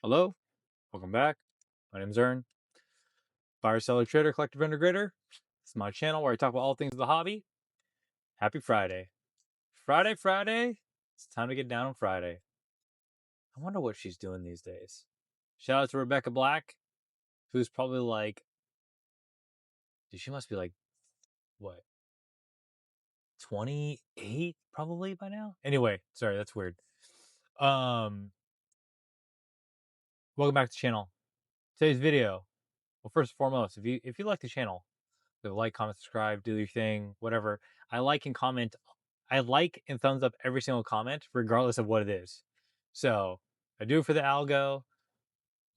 Hello, welcome back. My name's Ern, buyer, seller, trader, collector, integrator. This is my channel where I talk about all things of the hobby. Happy Friday. Friday. It's time to get down on Friday. I wonder what she's doing these days. Shout out to Rebecca Black, who's probably like, dude, she must be like, what, 28 probably by now? Anyway, sorry, that's weird. Welcome back to the channel. Today's video. Well, first and foremost, if you like the channel, so like, comment, subscribe, do your thing, whatever. I like and comment. I like and thumbs up every single comment, regardless of what it is. So I do it for the algo.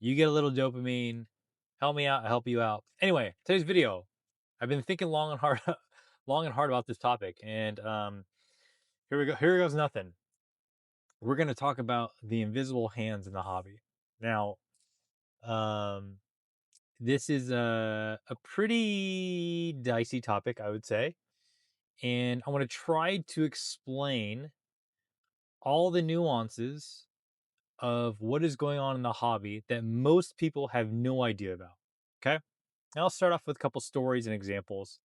You get a little dopamine. Help me out. I help you out. Anyway, today's video. I've been thinking long and hard, long and hard about this topic, and here we go. Here goes nothing. We're gonna talk about the invisible hands in the hobby. Now, um, this is a pretty dicey topic, I would say. And I want to try to explain all the nuances of what is going on in the hobby that most people have no idea about. Okay. And I'll start off with a couple stories and examples,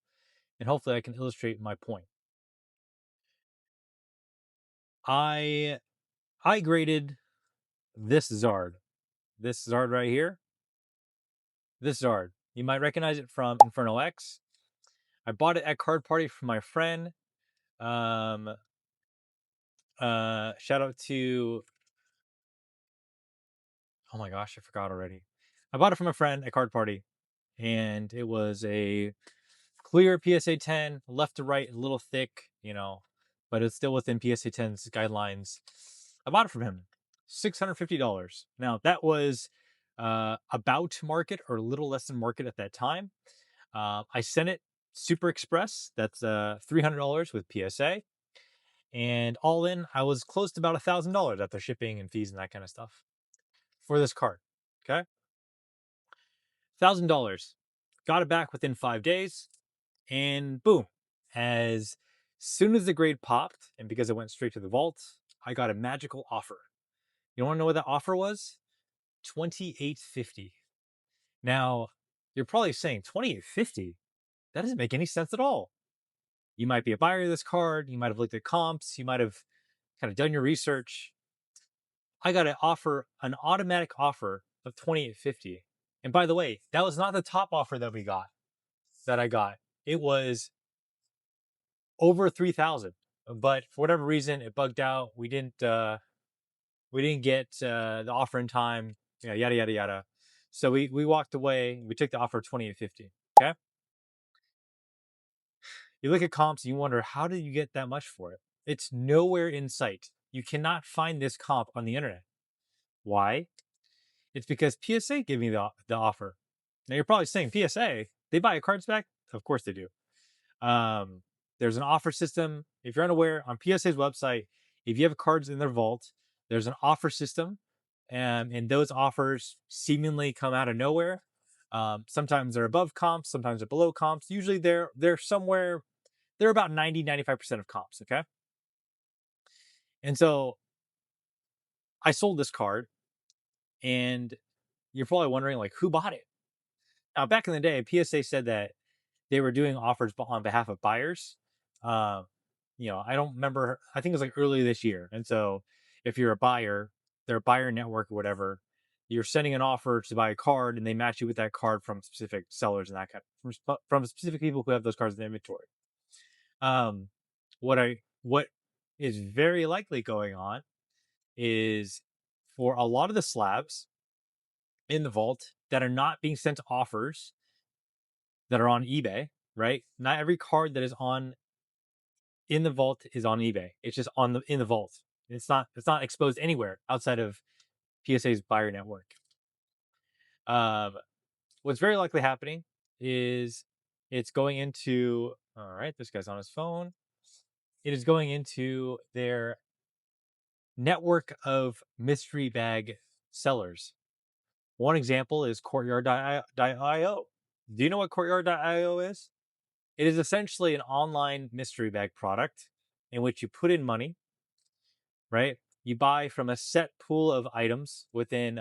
and hopefully I can illustrate my point. I I graded this Zard. This Zard right here. This Zard. You might recognize it from Inferno X. I bought it at Card Party from my friend. Um Shout out to, oh my gosh, I forgot already. I bought it from a friend at Card Party, and it was a clear PSA 10, left to right, a little thick, but it's still within PSA 10's guidelines. I bought it from him, $650. Now that was about market or a little less than market at that time. I sent it Super Express. That's $300 with PSA, and all in, I was close to about $1,000 after shipping and fees and that kind of stuff for this card. Okay, $1,000. Got it back within 5 days, and boom! As soon as the grade popped, and because it went straight to the vault, I got a magical offer. You want to know what that offer was? $2,850. Now, you're probably saying $2,850. That doesn't make any sense at all. You might be a buyer of this card. You might have looked at comps. You might have kind of done your research. I got an automatic offer of $2,850. And by the way, that was not the top offer that I got. It was over 3,000. But for whatever reason, it bugged out. We didn't get the offer in time. Yada yada yada. So we walked away. We took the offer of 2,850. Okay. You look at comps and you wonder, how did you get that much for it? It's nowhere in sight. You cannot find this comp on the internet. Why? It's because PSA gave me the offer. Now you're probably saying, PSA, they buy your cards back? Of course they do. There's an offer system. If you're unaware, on PSA's website, if you have cards in their vault, there's an offer system, and those offers seemingly come out of nowhere. Sometimes they're above comps, sometimes they're below comps. Usually they're somewhere, they're about 90-95% of comps. Okay. And so I sold this card, and you're probably wondering, like, who bought it? Now, back in the day, PSA said that they were doing offers on behalf of buyers. Uh, I don't remember. I think it was like early this year. And so if you're a buyer, their buyer network or whatever, you're sending an offer to buy a card, and they match you with that card from specific sellers and that kind of, from specific people who have those cards in inventory. Um, what is very likely going on is, for a lot of the slabs in the vault that are not being sent to offers that are on eBay, right? Not every card that is on in the vault is on eBay. It's just in the vault. It's not exposed anywhere outside of PSA's buyer network. Um, what's very likely happening is it's going into, all right, this guy's on his phone. It is going into their network of mystery bag sellers. One example is Courtyard.io. Do you know what Courtyard.io is? It is essentially an online mystery bag product in which you put in money, right? You buy from a set pool of items within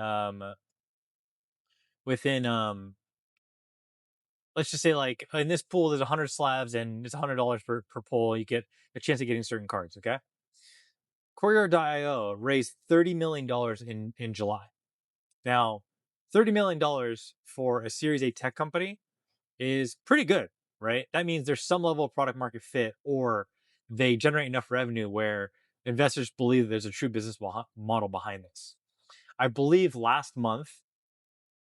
let's just say like in this pool there's 100 slabs and it's $100 per pull. You get a chance of getting certain cards. Okay. Courier.io raised $30 million in July. Now, $30 million for a Series A tech company is pretty good, right? That means there's some level of product market fit, or they generate enough revenue where investors believe there's a true business model behind this. I believe last month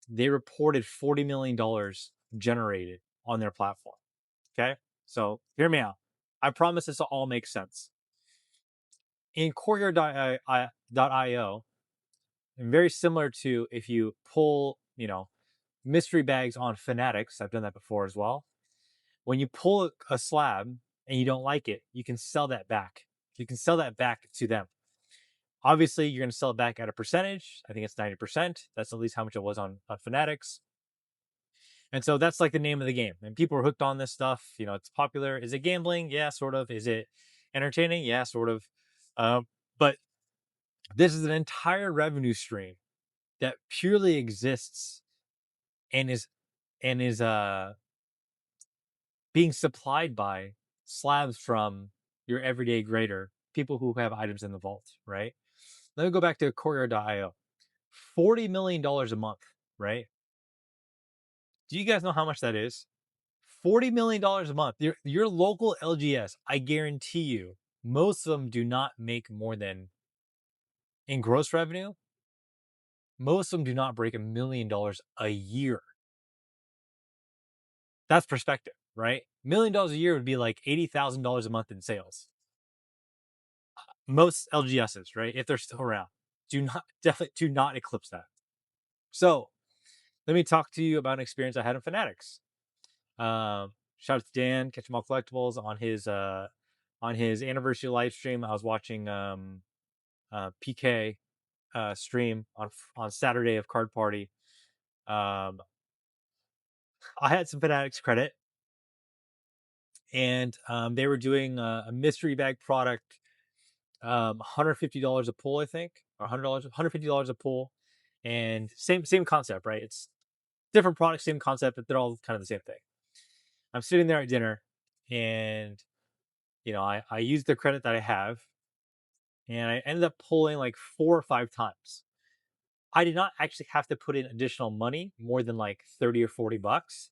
they reported $40 million generated on their platform. Okay. So hear me out. I promise this will all make sense. In Courier.io, and very similar to if you pull, mystery bags on Fanatics, I've done that before as well. When you pull a slab and you don't like it, you can sell that back. You can sell that back to them. Obviously, you're going to sell it back at a percentage. I think it's 90%. That's at least how much it was on Fanatics. And so that's like the name of the game. And people are hooked on this stuff. It's popular. Is it gambling? Yeah, sort of. Is it entertaining? Yeah, sort of. But this is an entire revenue stream that purely exists and is being supplied by slabs from your everyday grader, people who have items in the vault, right? Let me go back to Courier.io. $40 million a month, right? Do you guys know how much that is? $40 million a month. Your local LGS, I guarantee you, most of them do not make more than, in gross revenue, most of them do not break $1 million a year. That's perspective, right? $1 million a year would be like $80,000 a month in sales. Most LGSs, right? If they're still around, definitely do not eclipse that. So let me talk to you about an experience I had in Fanatics. Shout out to Dan, Catch 'em All Collectibles, on his anniversary live stream. I was watching PK stream on Saturday of Card Party. I had some Fanatics credit, and they were doing a mystery bag product, $150 a pull, I think, or $150 a pull, and same concept, right? It's different products, same concept, but they're all kind of the same thing. I'm sitting there at dinner, and I used the credit that I have, and I ended up pulling like 4 or 5 times. I did not actually have to put in additional money, more than like 30 or $40,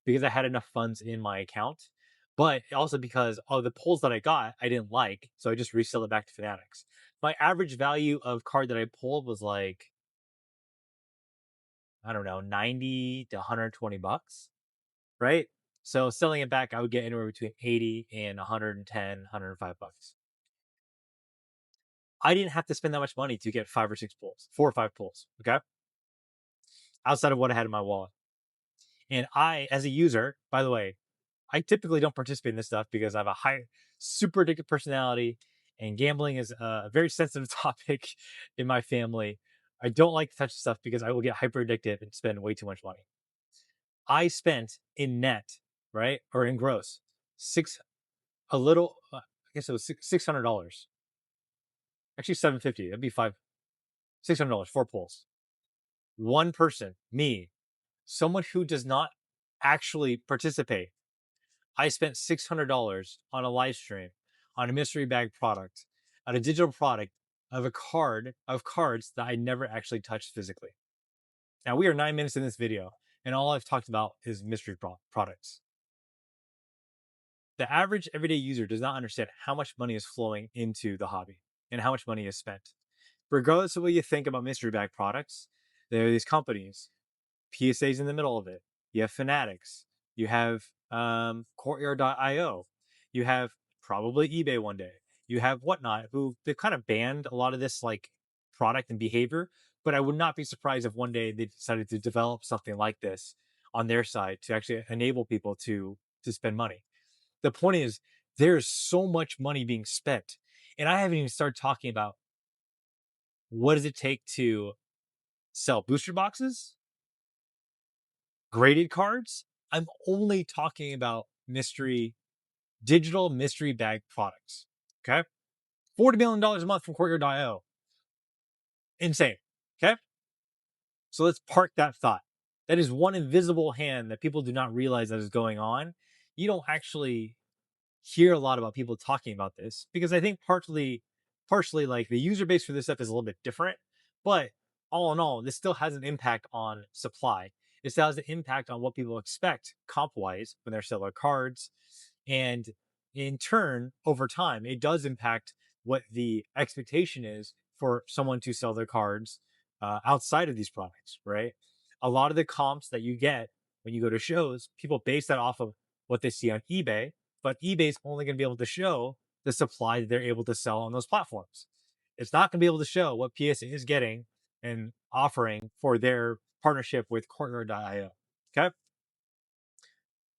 because I had enough funds in my account. But also because of the pulls that I got, I didn't like, so I just resell it back to Fanatics. My average value of card that I pulled was like, I don't know, 90 to $120, right? So selling it back, I would get anywhere between 80 and 110, $105. I didn't have to spend that much money to get 5 or 6 pulls, 4 or 5 pulls, okay? Outside of what I had in my wallet. And I, as a user, by the way, I typically don't participate in this stuff because I have a super addictive personality, and gambling is a very sensitive topic in my family. I don't like to touch stuff because I will get hyper addictive and spend way too much money. I spent in net, right, or in gross, I guess it was $600. Actually, $750. That'd be $600, 4 pulls. One person, me, someone who does not actually participate. I spent $600 on a live stream on a mystery bag product, on a digital product of cards that I never actually touched physically. Now we are 9 minutes in this video, and all I've talked about is mystery products. The average everyday user does not understand how much money is flowing into the hobby and how much money is spent. Regardless of what you think about mystery bag products, there are these companies. PSA's in the middle of it. You have Fanatics. You have Courier.io. You have probably eBay one day. You have Whatnot, who they've kind of banned a lot of this like product and behavior. But I would not be surprised if one day they decided to develop something like this on their side to actually enable people to spend money. The point is, there's so much money being spent, and I haven't even started talking about what does it take to sell booster boxes, graded cards. I'm only talking about digital mystery bag products. Okay. $40 million a month from Courier.io. Insane. Okay. So let's park that thought. That is one invisible hand that people do not realize that is going on. You don't actually hear a lot about people talking about this because I think partially like the user base for this stuff is a little bit different, but all in all, this still has an impact on supply. It still has an impact on what people expect comp wise when they're selling cards. And in turn, over time, it does impact what the expectation is for someone to sell their cards outside of these products, right? A lot of the comps that you get when you go to shows, people base that off of what they see on eBay, but eBay's only going to be able to show the supply that they're able to sell on those platforms. It's not going to be able to show what PSA is getting and offering for their partnership with Courtyard.io. Okay.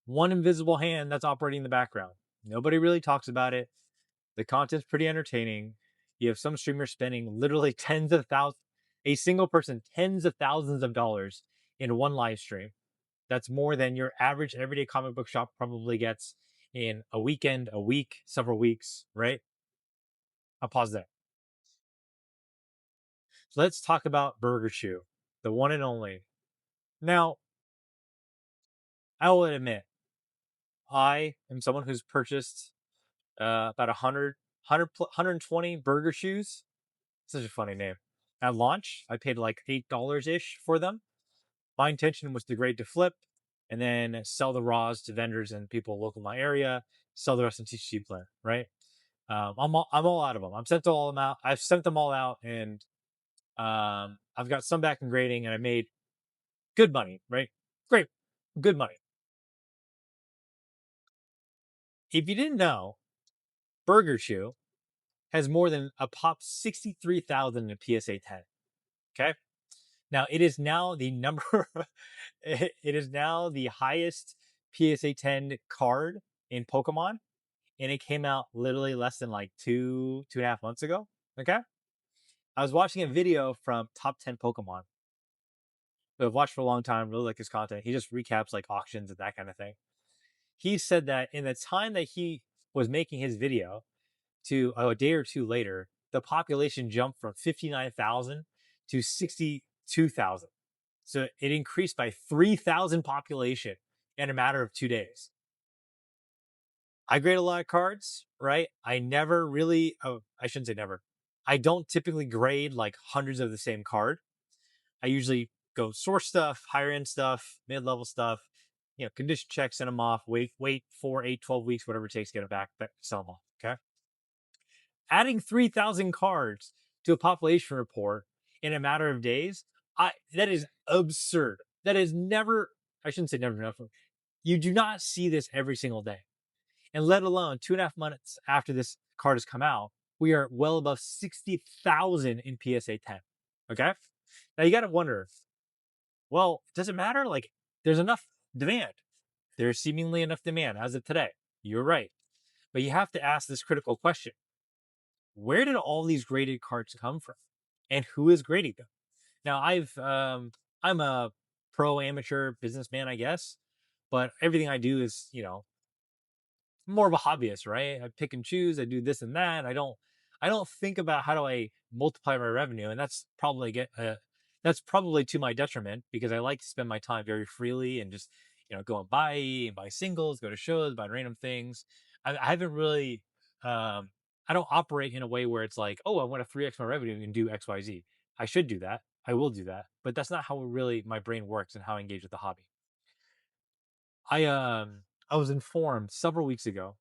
One invisible hand that's operating in the background. Nobody really talks about it. The content's pretty entertaining. You have some streamers spending literally tens of thousands, a single person, tens of thousands of dollars in one live stream. That's more than your average everyday comic book shop probably gets in a weekend, a week, several weeks, right? I'll pause there. So let's talk about Burger Chew, the one and only. Now, I will admit, I am someone who's purchased about 120 Burger Chews. Such a funny name. At launch, I paid like $8 ish for them. My intention was to grade to flip and then sell the raws to vendors and people local in my area, sell the rest in TCG Player, right? I'm all out of them. I've sent them all out, and I've got some back in grading, and I made good money, right? Great, good money. If you didn't know, Burger Chew has more than a pop 63,000 in PSA 10. Okay, now it is now the number. It is now the highest PSA 10 card in Pokemon, and it came out literally less than like 2.5 months ago. Okay, I was watching a video from Top 10 Pokemon, who I've watched for a long time, really like his content. He just recaps like auctions and that kind of thing. He said that in the time that he was making his video to a day or two later, the population jumped from 59,000 to 62,000. So it increased by 3,000 population in a matter of 2 days. I grade a lot of cards, right? I never really, I shouldn't say never. I don't typically grade like hundreds of the same card. I usually go source stuff, higher end stuff, mid level stuff, condition check, send them off, wait 4, 8, 12 weeks, whatever it takes to get them back, sell them off. Okay. Adding 3,000 cards to a population report in a matter of days, that is absurd. That is never, I shouldn't say never enough. You do not see this every single day. And let alone 2.5 months after this card has come out, we are well above 60,000 in PSA 10. Okay. Now you got to wonder, well, does it matter? Like, there's enough demand. There's seemingly enough demand as of today. You're right. But you have to ask this critical question: where did all these graded cards come from? And who is grading them? Now, I'm a pro amateur businessman, I guess, but everything I do is, more of a hobbyist, right? I pick and choose. I do this and that. I don't think about how do I multiply my revenue, and that's probably to my detriment because I like to spend my time very freely and just go and buy singles, go to shows, buy random things. I haven't really I don't operate in a way where it's like, oh, I want to 3x my revenue and do X Y Z. I should do that. I will do that, but that's not how really my brain works and how I engage with the hobby. I was informed several weeks ago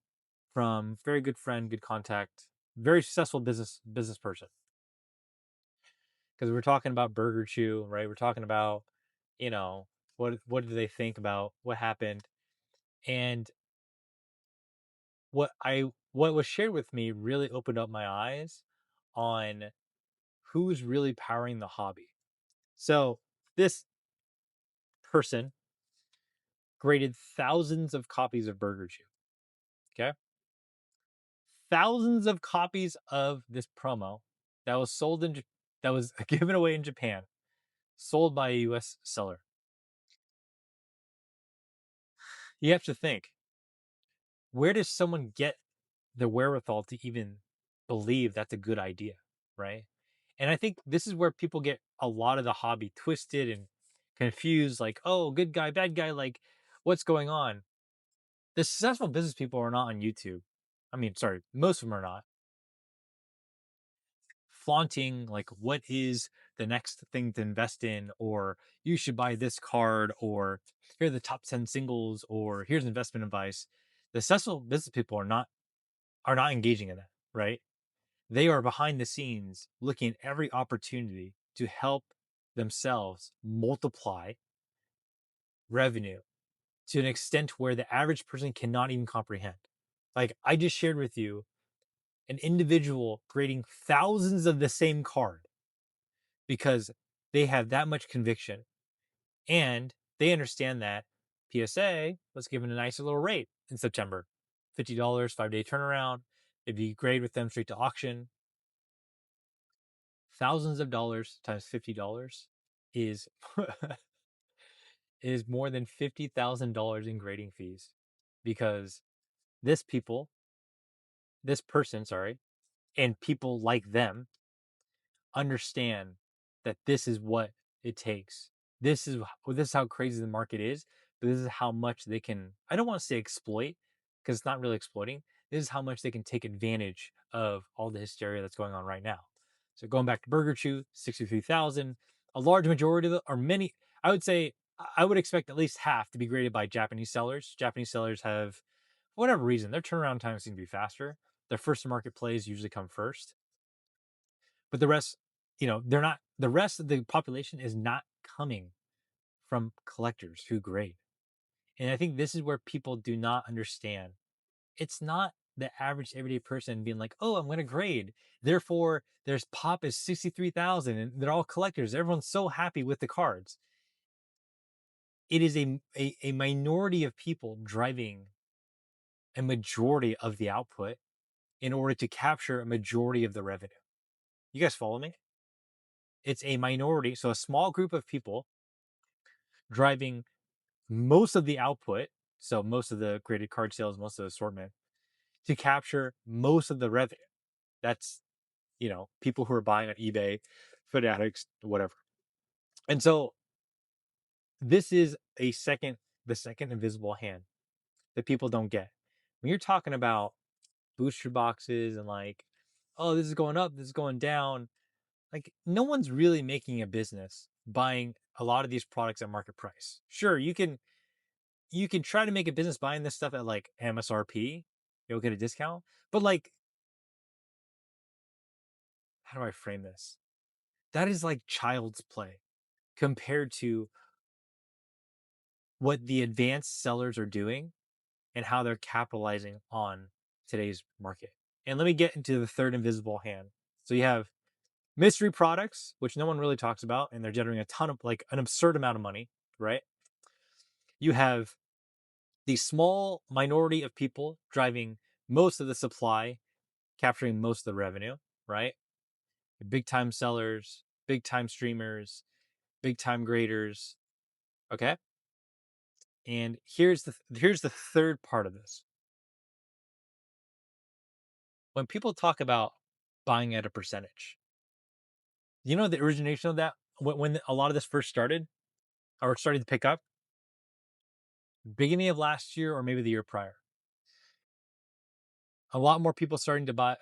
from very good friend, good contact, very successful business person. Because we're talking about Burger Chew, right? We're talking about, you know, what do they think about what happened, and what was shared with me really opened up my eyes on who's really powering the hobby. So this person graded thousands of copies of Burger Chew. Okay, thousands of copies of this promo that was that was given away in Japan, sold by a US seller. You have to think, where does someone get the wherewithal to even believe that's a good idea, right? And I think this is where people get a lot of the hobby twisted and confused, like, oh, good guy, bad guy, like, what's going on? The successful business people are not on YouTube. I mean, sorry, most of them are not flaunting like what is the next thing to invest in, or you should buy this card, or here are the top 10 singles, or here's investment advice. The successful business people are not engaging in that, right? They are behind the scenes looking at every opportunity to help themselves multiply revenue to an extent where the average person cannot even comprehend. Like I just shared with you an individual grading thousands of the same card because they have that much conviction and they understand that PSA was given a nice little rate in September, $50, 5-day turnaround. If you grade with them straight to auction, thousands of dollars times $50 is is more than $50,000 in grading fees because this people, this person, sorry, and people like them understand that this is what it takes. This is how crazy the market is, but this is how much they can. I don't want to say exploit because it's not really exploiting. This is how much they can take advantage of all the hysteria that's going on right now. So going back to Burger Chew, 63,000. A large majority of the, or many, I would say, I would expect at least half to be graded by Japanese sellers. Japanese sellers have, for whatever reason, their turnaround times seem to be faster. Their first to market plays usually come first, but the rest, they're not. The rest of the population is not coming from collectors who grade. And I think this is where people do not understand. It's not the average everyday person being like, "Oh, I'm going to grade. Therefore, there's pop is 63,000 and they're all collectors. Everyone's so happy with the cards." It is a minority of people driving a majority of the output in order to capture a majority of the revenue. You guys follow me? It's a minority, so a small group of people driving most of the output, so most of the graded card sales, most of the assortment, to capture most of the revenue. That's, people who are buying on eBay, Fanatics, whatever. And so this is the second invisible hand that people don't get. When you're talking about booster boxes and like, oh, this is going up, this is going down, like no one's really making a business buying a lot of these products at market price. Sure, you can try to make a business buying this stuff at like MSRP, you'll get a discount. But like, how do I frame this? That is like child's play compared to what the advanced sellers are doing and how they're capitalizing on today's market. And let me get into the third invisible hand. So you have mystery products, which no one really talks about, and they're generating a ton of like an absurd amount of money, right? You have the small minority of people driving most of the supply, capturing most of the revenue, right? Big time sellers, big time streamers, big time graders. Okay. And here's the third part of this. When people talk about buying at a percentage, the origination of that when a lot of this first started or started to pick up, beginning of last year or maybe the year prior. A lot more people starting to buy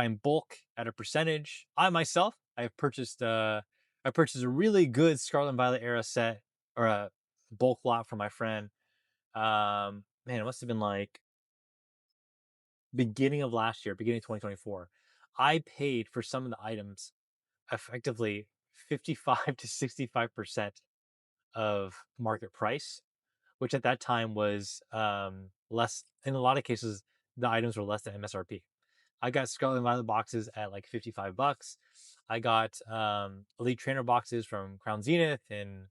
in bulk at a percentage. I myself, I purchased a really good Scarlet and Violet era set or a bulk lot for my friend. Man, it must have been like beginning of last year, beginning of 2024. I paid for some of the items effectively 55 to 65% of market price, which at that time was less. In a lot of cases, the items were less than MSRP. I got Scarlet and Violet boxes at like $55. I got Elite Trainer boxes from Crown Zenith and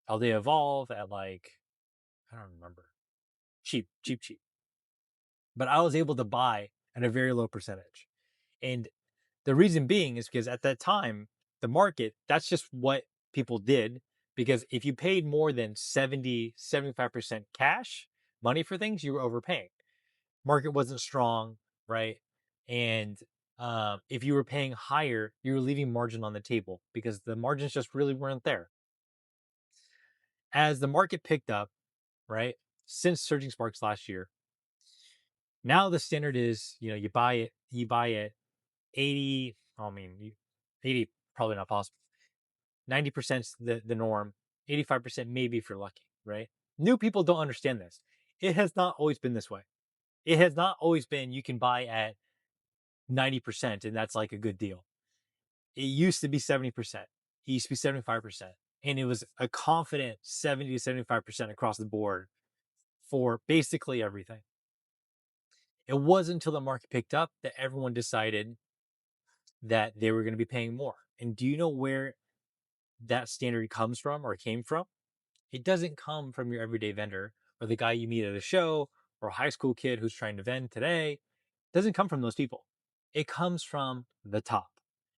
Aldea Evolve at like, I don't remember, cheap, cheap, cheap. But I was able to buy at a very low percentage. And the reason being is because at that time, the market, that's just what people did. Because if you paid more than 70, 75% cash money for things, you were overpaying. Market wasn't strong, right? And If you were paying higher, you were leaving margin on the table because the margins just really weren't there. As the market picked up, right, since Surging Sparks last year, now the standard is, you buy it 80. I mean, 80 probably not possible. 90% is the norm. 85% maybe if you're lucky, right? New people don't understand this. It has not always been this way. It has not always been you can buy at 90% and that's like a good deal. It used to be 70%. It used to be 75%. And it was a confident 70 to 75% across the board for basically everything. It wasn't until the market picked up that everyone decided that they were going to be paying more. And do you know where that standard comes from or came from? It doesn't come from your everyday vendor or the guy you meet at a show or a high school kid who's trying to vend today. It doesn't come from those people. It comes from the top.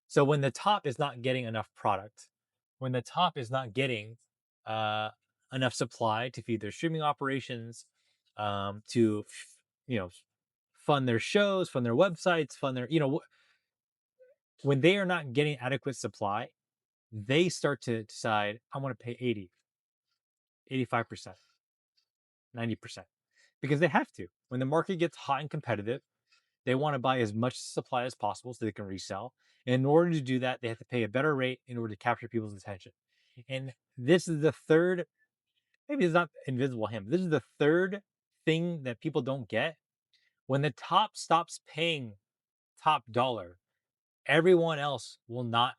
So when the top is not getting enough product, when the top is not getting uh, enough supply to feed their streaming operations, to you know fund their shows, fund their websites, fund their when they are not getting adequate supply, they start to decide I want to pay 80, 85%, 90%, because they have to. When the market gets hot and competitive, they want to buy as much supply as possible so they can resell. And in order to do that, they have to pay a better rate in order to capture people's attention. And this is the third, maybe it's not invisible hand, but this is the third thing that people don't get. When the top stops paying top dollar, everyone else will not,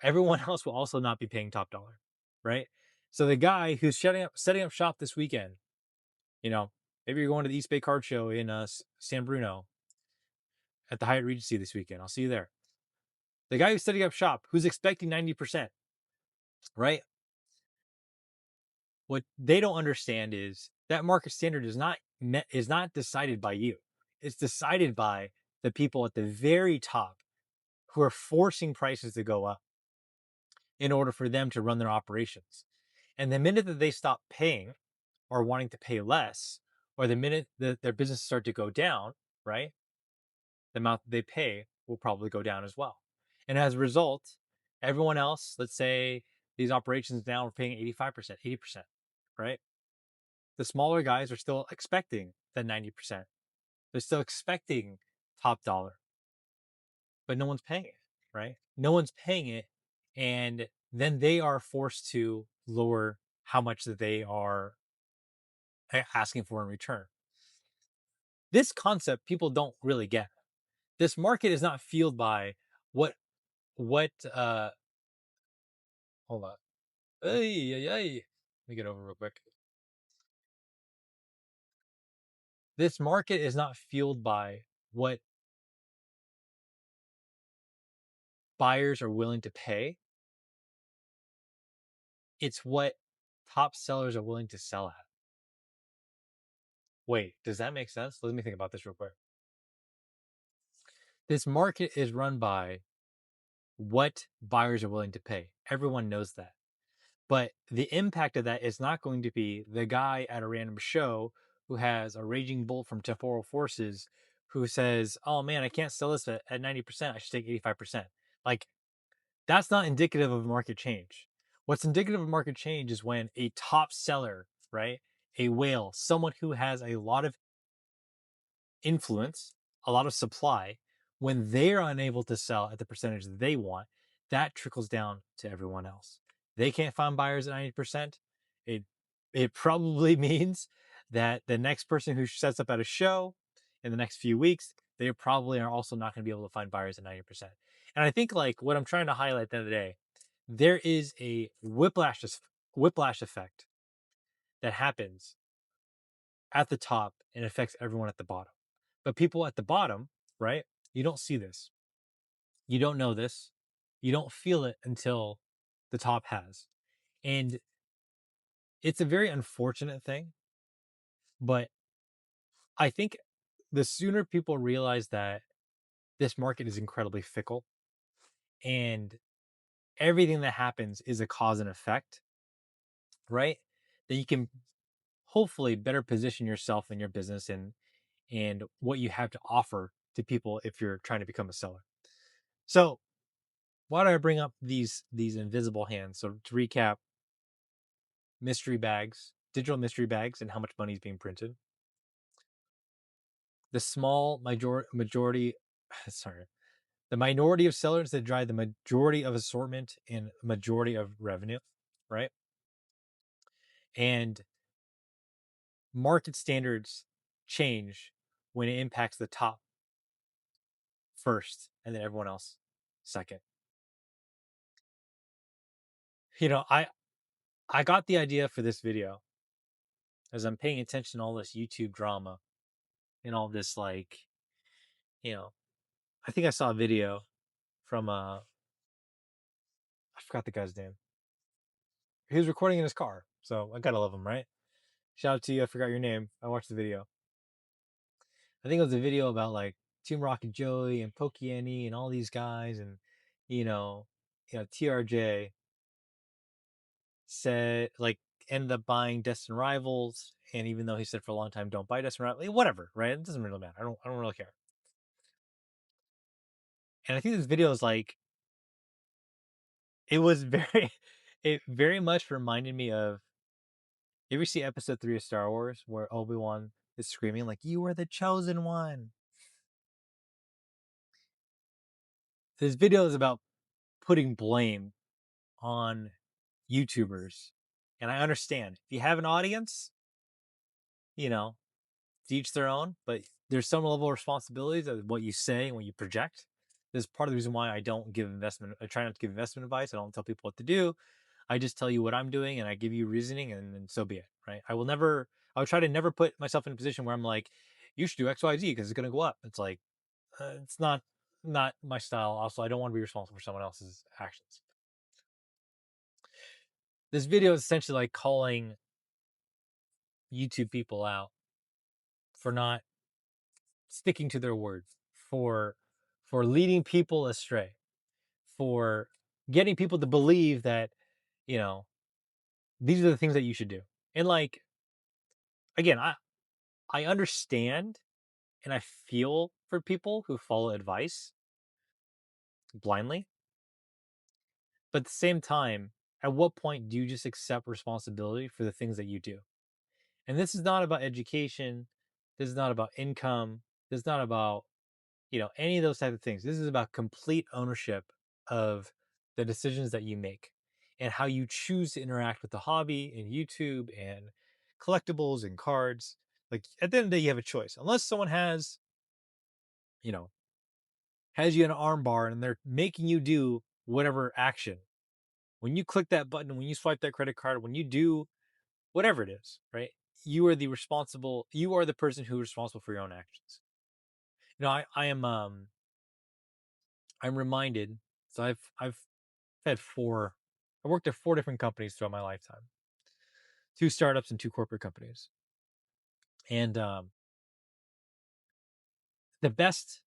everyone else will also not be paying top dollar, right? So the guy who's setting up shop this weekend, you know, maybe you're going to the East Bay Card Show in San Bruno at the Hyatt Regency this weekend. I'll see you there. The guy who's setting up shop, who's expecting 90%, right? What they don't understand is that market standard is not decided by you. It's decided by the people at the very top who are forcing prices to go up in order for them to run their operations. And the minute that they stop paying or wanting to pay less, or the minute that their business start to go down, right? The amount that they pay will probably go down as well. And as a result, everyone else, let's say these operations now are paying 85%, 80%, right? The smaller guys are still expecting the 90%. They're still expecting top dollar, but no one's paying it, right? No one's paying it. And then they are forced to lower how much that they are asking for in return. This concept people don't really get. This market is not fueled by what hold on. Hey, hey, hey. Let me get over real quick. This market is not fueled by what buyers are willing to pay. It's what top sellers are willing to sell at. Wait, does that make sense? Let me think about this real quick. This market is run by what buyers are willing to pay. Everyone knows that. But the impact of that is not going to be the guy at a random show who has a raging bull from temporal forces who says, oh man, I can't sell this at 90%. I should take 85%. Like, that's not indicative of market change. What's indicative of market change is when a top seller, right? A whale, someone who has a lot of influence, a lot of supply, when they're unable to sell at the percentage that they want, that trickles down to everyone else. They can't find buyers at 90%. It it probably means that the next person who sets up at a show in the next few weeks, they probably are also not going to be able to find buyers at 90%. And I think like what I'm trying to highlight at the end of the day, there is a whiplash effect that happens at the top and affects everyone at the bottom. But people at the bottom, right? You don't see this. You don't know this. You don't feel it until the top has. And it's a very unfortunate thing, but I think the sooner people realize that this market is incredibly fickle and everything that happens is a cause and effect, right? Then you can hopefully better position yourself and your business and what you have to offer to people if you're trying to become a seller. So why do I bring up these invisible hands? So to recap, mystery bags, digital mystery bags, and how much money is being printed. The small majority, sorry, the minority of sellers that drive the majority of assortment and majority of revenue, right? And market standards change when it impacts the top first and then everyone else second. You know, I got the idea for this video as I'm paying attention to all this YouTube drama and all this, like, you know, I think I saw a video from I forgot the guy's name. He was recording in his car, so I gotta love him, right? Shout out to you. I forgot your name. I watched the video. I think it was a video about like Team Rocket Joey and Pokey Annie and all these guys, and you know, TRJ said like ended up buying Destin Rivals, and even though he said for a long time don't buy Destin Rivals, whatever, right? It doesn't really matter. I don't really care. And I think this video is like it was very it very much reminded me of, you ever see episode 3 of Star Wars where Obi-Wan is screaming like you are the chosen one? This video is about putting blame on YouTubers. And I understand if you have an audience, you know, to each their own, but there's some level of responsibilities of what you say and what you project. This is part of the reason why I don't give investment. I try not to give investment advice. I don't tell people what to do. I just tell you what I'm doing and I give you reasoning, and so be it. Right. I would try to never put myself in a position where I'm like, you should do X, Y, Z because it's going to go up. It's like, it's not my style. Also, I don't want to be responsible for someone else's actions. This video is essentially like calling YouTube people out for not sticking to their word, for leading people astray, for getting people to believe that, you know, these are the things that you should do. And like, again, I understand and I feel for people who follow advice blindly, but at the same time, at what point do you just accept responsibility for the things that you do? And this is not about education, this is not about income, this is not about, any of those type of things. This is about complete ownership of the decisions that you make and how you choose to interact with the hobby and YouTube and collectibles and cards. Like at the end of the day, you have a choice. Unless someone you know, has you in an arm bar and they're making you do whatever action. When you click that button, when you swipe that credit card, when you do whatever it is, right? You are the person who is responsible for your own actions. I'm reminded. So I've had I worked at 4 different companies throughout my lifetime. 2 startups and 2 corporate companies. And I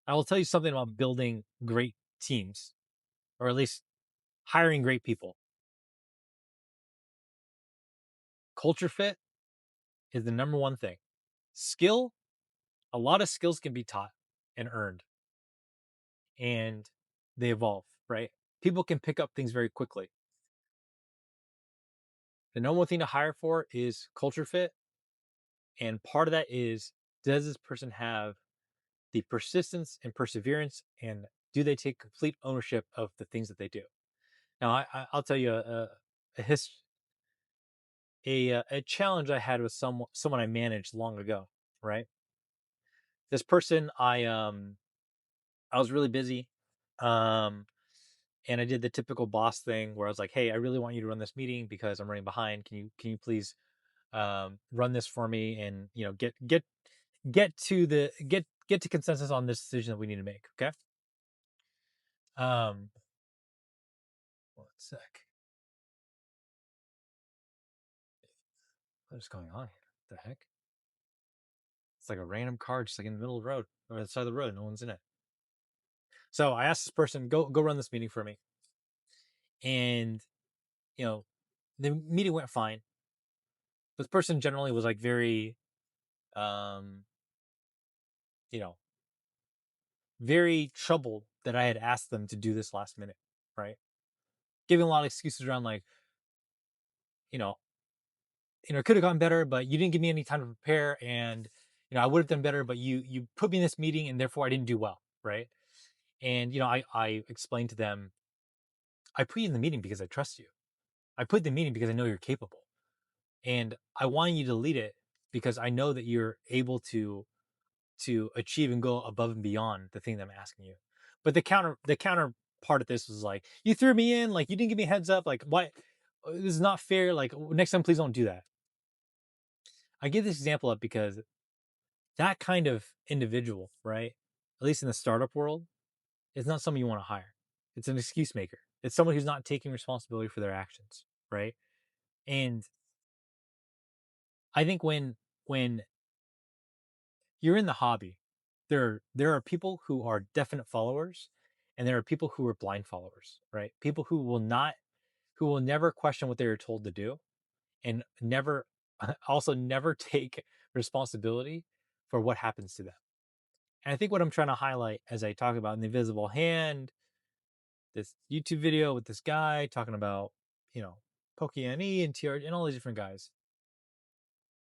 will tell you something about building great teams, or at least hiring great people. Culture fit is the number one thing. Skill, a lot of skills can be taught and earned, and they evolve, right? People can pick up things very quickly. The number one thing to hire for is culture fit. And part of that is, does this person have the persistence and perseverance, and do they take complete ownership of the things that they do? Now, I'll tell you a his a challenge I had with someone I managed long ago. Right, this person I was really busy, um, and I did the typical boss thing where I was like, "Hey, I really want you to run this meeting because I'm running behind. Can you please run this for me, and get to consensus on this decision that we need to make." Okay. Um, one sec. What is going on here? What the heck? It's like a random car just like in the middle of the road or the side of the road. No one's in it. So I asked this person, go run this meeting for me. And, you know, the meeting went fine. This person generally was like very, um, you know, very troubled that I had asked them to do this last minute, right? Giving a lot of excuses around like, you know, it could have gone better, but you didn't give me any time to prepare, and I would have done better, but you put me in this meeting, and therefore I didn't do well, right? And I explained to them, I put you in the meeting because I trust you. I put the meeting because I know you're capable, and I want you to lead it because I know that you're able to achieve and go above and beyond the thing that I'm asking you. But the counter part of this was like, you threw me in, like you didn't give me a heads up, like what? This is not fair. Like next time, please don't do that. I give this example up because that kind of individual, right? At least in the startup world, is not someone you want to hire. It's an excuse maker. It's someone who's not taking responsibility for their actions, right? And I think when you're in the hobby, there are people who are definite followers, and there are people who are blind followers, right? People who will never question what they are told to do, and never also never take responsibility for what happens to them. And I think what I'm trying to highlight as I talk about in the invisible hand, this YouTube video with this guy talking about, you know, Pokey and TR and all these different guys.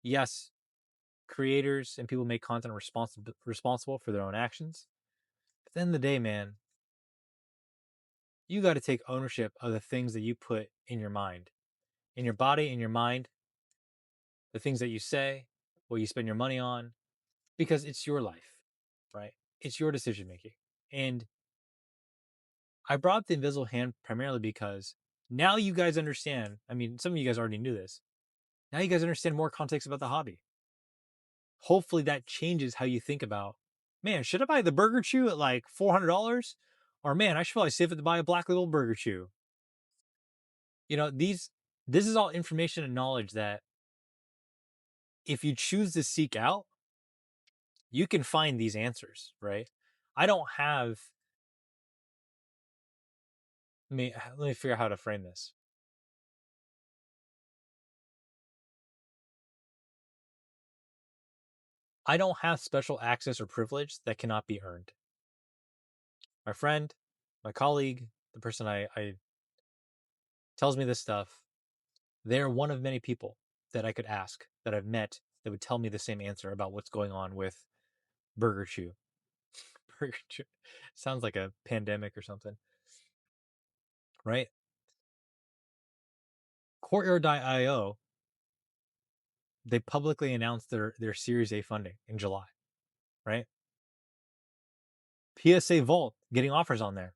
Yes, creators and people make content responsible for their own actions. At the end of the day, man, you got to take ownership of the things that you put in your mind, in your body, in your mind, the things that you say, what you spend your money on, because it's your life, right? It's your decision making. And I brought up the invisible hand primarily because now you guys understand. I mean, some of you guys already knew this. Now you guys understand more context about the hobby. Hopefully that changes how you think about, man, should I buy the burger chew at like $400? Or man, I should probably save it to buy a black label burger chew. This is all information and knowledge that if you choose to seek out, you can find these answers, right? I don't have let me figure out how to frame this. I don't have special access or privilege that cannot be earned. My friend, my colleague, the person I tells me this stuff, they're one of many people that I could ask that I've met that would tell me the same answer about what's going on with Burger Chew. Burger Chew sounds like a pandemic or something, right? Courtyard.io, they publicly announced their Series A funding in July, right? PSA Vault getting offers on there.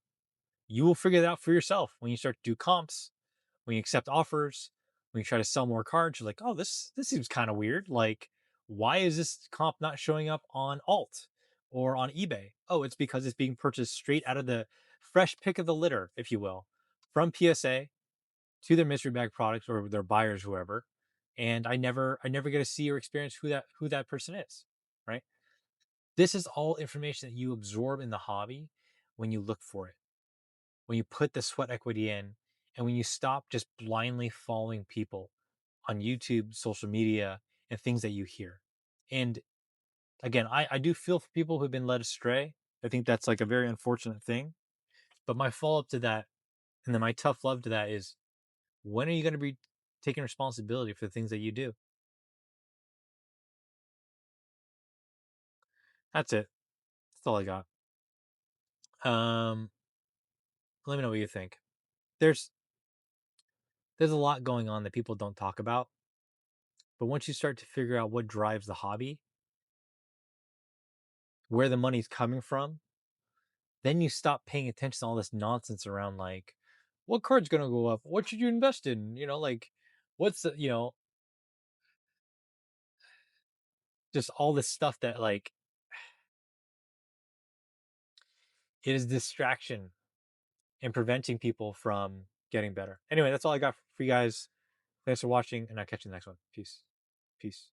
You will figure that out for yourself when you start to do comps, when you accept offers, when you try to sell more cards. You're like, oh, this seems kind of weird. Like, why is this comp not showing up on Alt or on eBay? Oh, it's because it's being purchased straight out of the fresh pick of the litter, if you will, from PSA to their mystery bag products or their buyers, whoever. And I never get to see or experience who that person is, right? This is all information that you absorb in the hobby when you look for it, when you put the sweat equity in, and when you stop just blindly following people on YouTube, social media, and things that you hear. And again, I do feel for people who've been led astray. I think that's like a very unfortunate thing. But my follow up to that, and then my tough love to that is, when are you going to be taking responsibility for the things that you do? That's it. That's all I got. Um, Let me know what you think. There's there's a lot going on that people don't talk about, but once you start to figure out what drives the hobby, where the money's coming from, then you stop paying attention to all this nonsense around like, what card's gonna go up? What should you invest in? Like what's the, just all this stuff that like it is distraction and preventing people from getting better. Anyway, that's all I got for you guys. Thanks for watching, and I'll catch you in the next one. Peace. Peace.